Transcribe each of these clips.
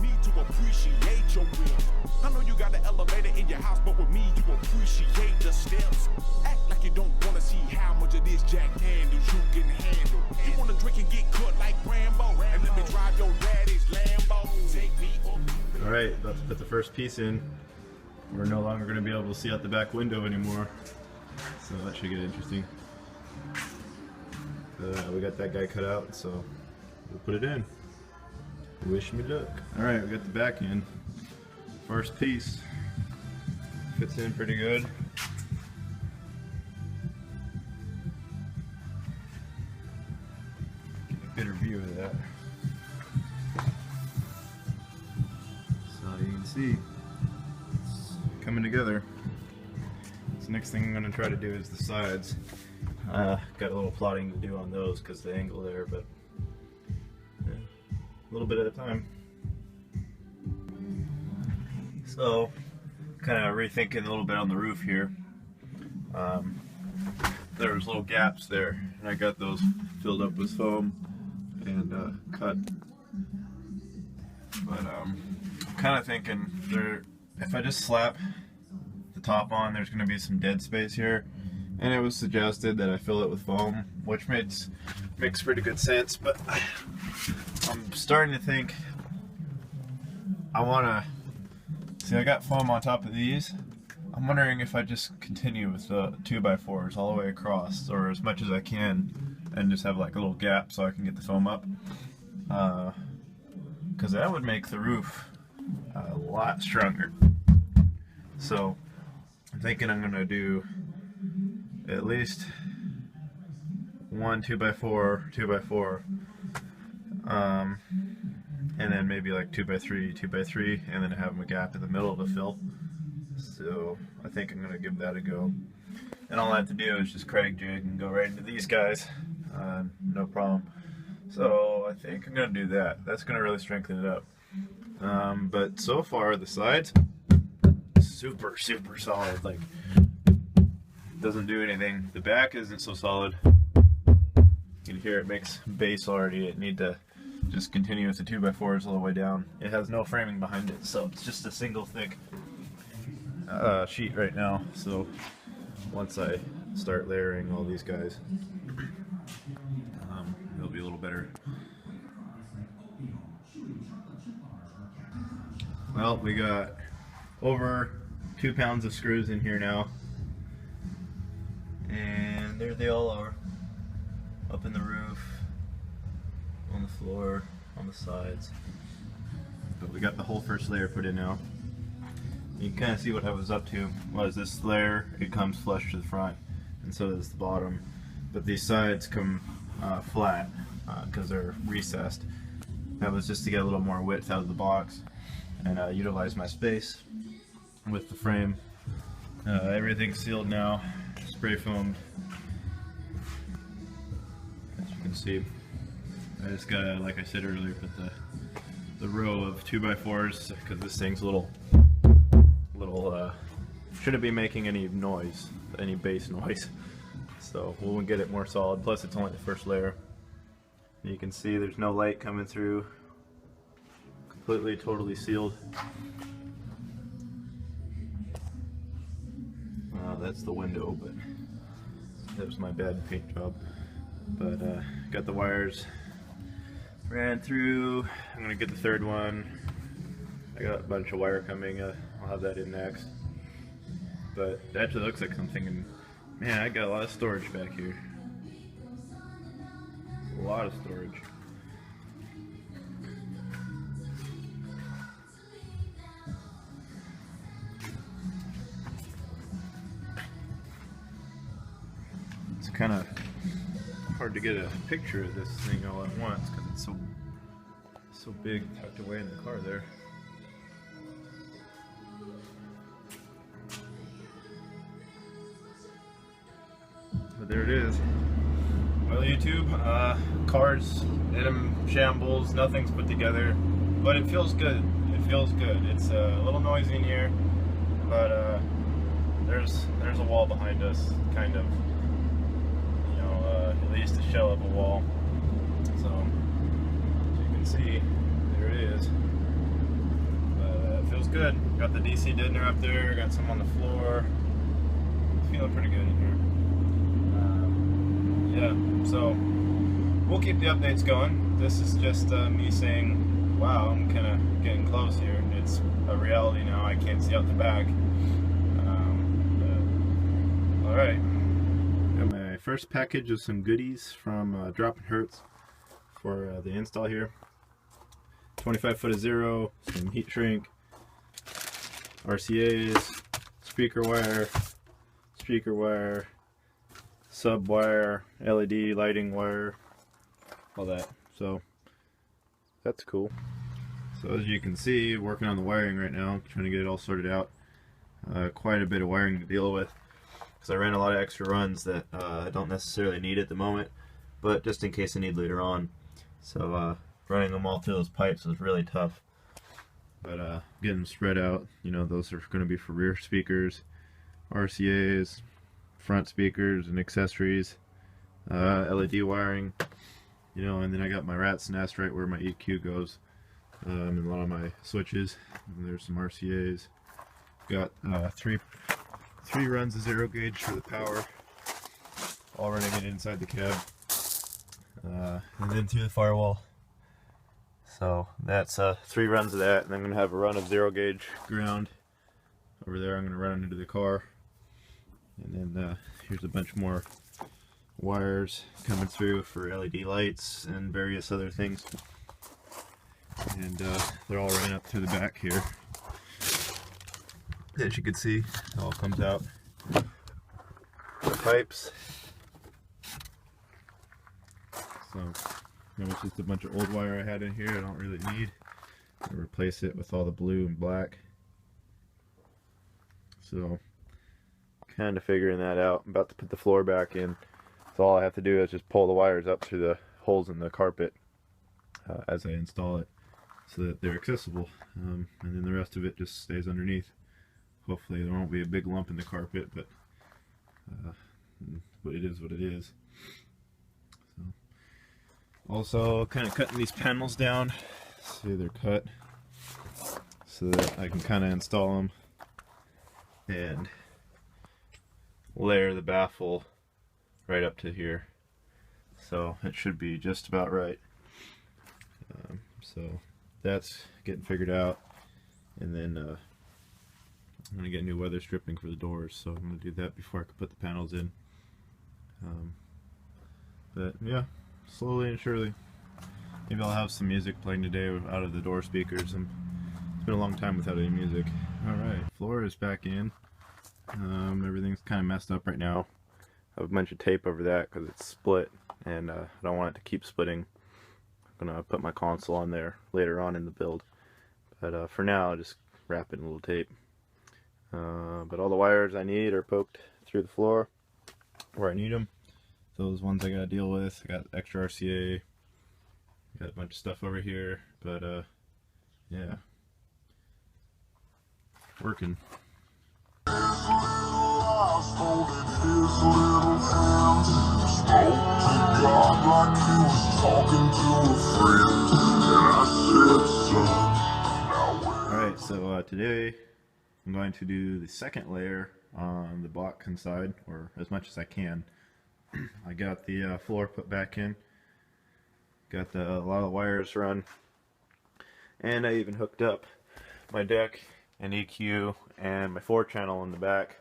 me to appreciate your will. I know you got an elevator in your house, but with me you appreciate the steps. Act like you don't wanna see how much of this Jack Daniels you can handle. You wanna drink and get cut like Rambo, and let me drive your daddy's Lambo. Take me up. All right, about to put the first piece in. We're no longer going to be able to see out the back window anymore, so that should get interesting. We got that guy cut out, so we'll put it in. Wish me luck. All right, we got the back in. First piece fits in pretty good. Get a better view of that. So you can see it's coming together. So next thing I'm going to try to do is the sides. Got a little plotting to do on those because the angle there, but yeah, a little bit at a time. So kind of rethinking a little bit on the roof here. There was little gaps there, and I got those filled up with foam and cut. But I'm kind of thinking if I just slap the top on, there's going to be some dead space here, and it was suggested that I fill it with foam, which makes pretty good sense. But I'm starting to think I want to see. I got foam on top of these. I'm wondering if I just continue with the 2x4s all the way across, or as much as I can, and just have like a little gap so I can get the foam up. Because that would make the roof a lot stronger. So I'm thinking I'm going to do at least one 2x4, 2x4, and then maybe like 2x3, 2x3, and then have a gap in the middle to fill. So I think I'm going to give that a go. And all I have to do is just Craig jig and go right into these guys. No problem. So I think I'm going to do that. That's going to really strengthen it up. But so far the sides, super solid. Like, doesn't do anything. The back isn't so solid. You can hear it makes bass already. It need to just continue with the 2x4s all the way down. It has no framing behind it, so it's just a single thick sheet right now. So once I start layering all these guys, it'll be a little better. Well, we got over 2 pounds of screws in here now, and there they all are, up in the roof, on the floor, on the sides. But we got the whole first layer put in now. You can kind of see what I was up to. Was this layer, it comes flush to the front, and so does the bottom. But these sides come flat because they're recessed. That was just to get a little more width out of the box and utilize my space with the frame. Everything's sealed now, spray foamed. As you can see, I just gotta, like I said earlier, put the row of 2x4s because this thing's a little shouldn't be making any noise, any bass noise. So we'll get it more solid. Plus, it's only the first layer. You can see there's no light coming through. Completely, totally sealed. That's the window, but that was my bad paint job. But got the wires ran through. I'm gonna get the third one. I got a bunch of wire coming. I'll have that in next. But it actually looks like I'm thinking, man, I got a lot of storage back here. A lot of storage. It's kind of hard to get a picture of this thing all at once because it's so big tucked away in the car there. But there it is. Well, YouTube, car's in shambles, nothing's put together, but it feels good. It feels good. It's a little noisy in here, but there's a wall behind us, kind of, you know, at least a shell of a wall. So as you can see, there it is. good. Got the DC deadener up there, got some on the floor. Feeling pretty good in here. Yeah, so we'll keep the updates going. This is just me saying, wow, I'm kind of getting close here. It's a reality now. I can't see out the back. Alright. Got my first package of some goodies from Droppin' Hertz for the install here. 25 foot of zero, some heat shrink, RCAs, speaker wire, sub wire, LED lighting wire, all that. So that's cool. So as you can see, working on the wiring right now, trying to get it all sorted out. Quite a bit of wiring to deal with, because I ran a lot of extra runs that I don't necessarily need at the moment, but just in case I need later on. So running them all through those pipes was really tough. But getting them spread out, you know, those are going to be for rear speakers, RCAs, front speakers and accessories, LED wiring, you know, and then I got my rat's nest right where my EQ goes, and a lot of my switches, and there's some RCAs. Got three runs of zero gauge for the power, all running it inside the cab, and then through the firewall. So that's 3 runs of that, and I'm going to have a run of zero gauge ground over there. I'm going to run into the car, and then here's a bunch more wires coming through for LED lights and various other things, and they're all running up through the back here. As you can see, it all comes out the pipes. So that was just a bunch of old wire I had in here I don't really need. I replace it with all the blue and black. So kind of figuring that out. I'm about to put the floor back in. So all I have to do is just pull the wires up through the holes in the carpet as I install it, so that they're accessible, and then the rest of it just stays underneath. Hopefully there won't be a big lump in the carpet, but it is what it is. So, also kind of cutting these panels down. See, they're cut so that I can kind of install them and layer the baffle right up to here. So it should be just about right. So that's getting figured out, and then I'm going to get new weather stripping for the doors, so I'm going to do that before I can put the panels in. But yeah, slowly and surely. Maybe I'll have some music playing today out of the door speakers. It's been a long time without any music. Alright, floor is back in. Everything's kind of messed up right now. I have a bunch of tape over that because it's split, and I don't want it to keep splitting. I'm going to put my console on there later on in the build. But for now, I'll just wrap it in a little tape. But all the wires I need are poked through the floor where I need them. Those ones I gotta deal with. I got extra RCA, got a bunch of stuff over here, but yeah, working. Alright, so today I'm going to do the second layer on the block inside, or as much as I can. I got the floor put back in, got a lot of the wires run, and I even hooked up my deck and EQ and my 4-channel in the back,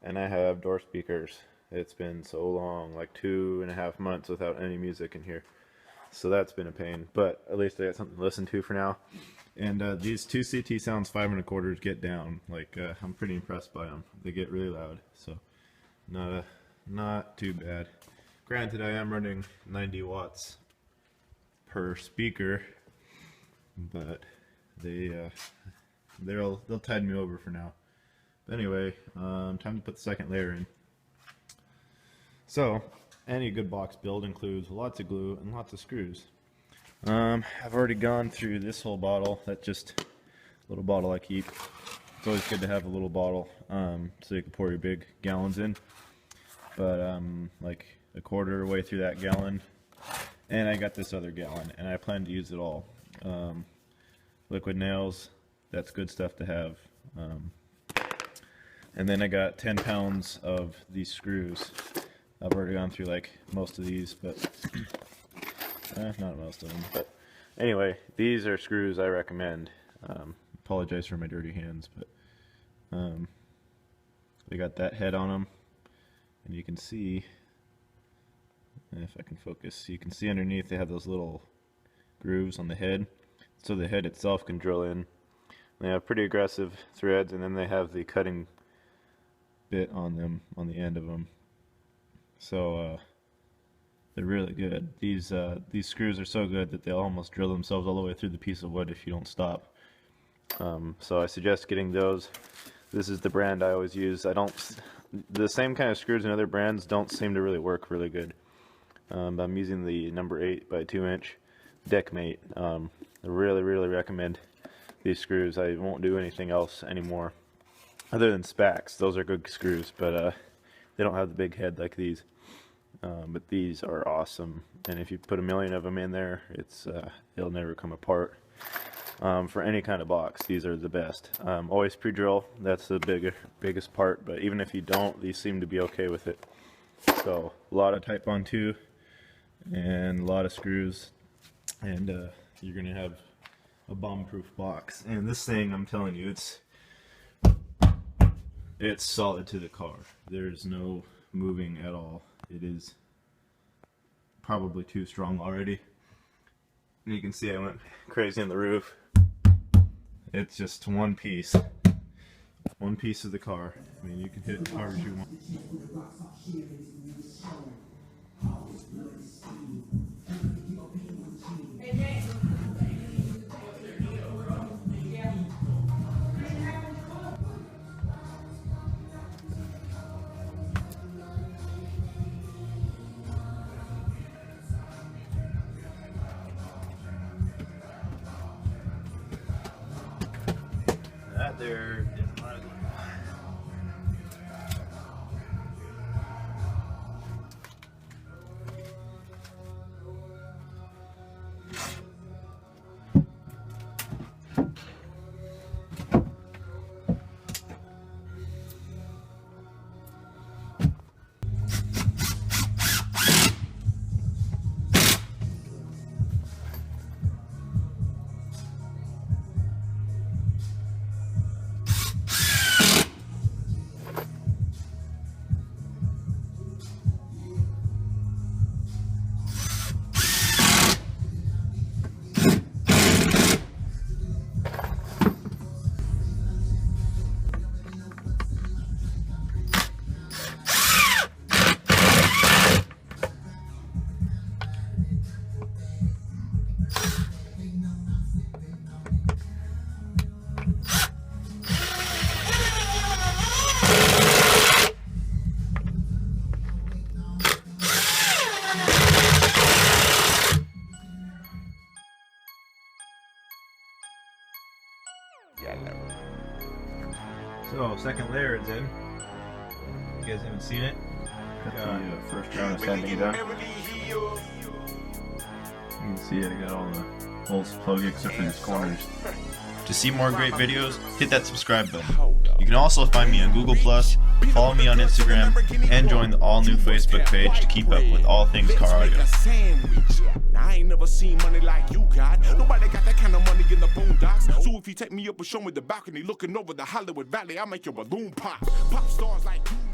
and I have door speakers. It's been so long, like 2.5 months without any music in here, so that's been a pain, but at least I got something to listen to for now. And these 2 CT Sounds 5 1/4 get down. Like I'm pretty impressed by them. They get really loud, so not too bad. Granted, I am running 90 watts per speaker, but they'll tide me over for now. But anyway, time to put the second layer in. So any good box build includes lots of glue and lots of screws. I've already gone through this whole bottle. That's just a little bottle I keep. It's always good to have a little bottle, so you can pour your big gallons in. But like a quarter way through that gallon, and I got this other gallon, and I plan to use it all. Liquid nails, that's good stuff to have. And then I got 10 pounds of these screws. I've already gone through like most of these, but not most of them. But anyway, these are screws I recommend. Apologize for my dirty hands, but they got that head on them, and you can see, if I can focus, you can see underneath they have those little grooves on the head, so the head itself can drill in. They have pretty aggressive threads, and then they have the cutting bit on them, on the end of them. So they're really good. These screws are so good that they'll almost drill themselves all the way through the piece of wood if you don't stop. So I suggest getting those. This is the brand I always use. The same kind of screws in other brands don't seem to really work really good. I'm using the number 8 by 2 inch Deckmate. I really recommend these screws. I won't do anything else anymore other than Spax. Those are good screws, but they don't have the big head like these. But these are awesome, and if you put a million of them in there, it'll never come apart. For any kind of box, these are the best. Always pre-drill, that's the biggest part, but even if you don't, these seem to be okay with it. So a lot of Type on 2 and a lot of screws, and you're gonna have a bomb-proof box. And this thing, I'm telling you, it's solid to the car. There's no moving at all. It is probably too strong already. And you can see I went crazy on the roof. It's just one piece of the car. I mean, you can hit it as hard as you want. That there didn't run. So, second layer is in. You guys haven't seen it? Got the first round of sanding done. You can see I got all the holes plugged except for these corners. To see more great videos, hit that subscribe button. You can also find me on Google+, follow me on Instagram, and join the all-new Facebook page to keep up with all things car audio. I ain't never seen money like you got. Nobody got that kind of money in the boondocks. So if you take me up and show me the balcony looking over the Hollywood Valley, I'll make your balloon pop. Pop stars like you.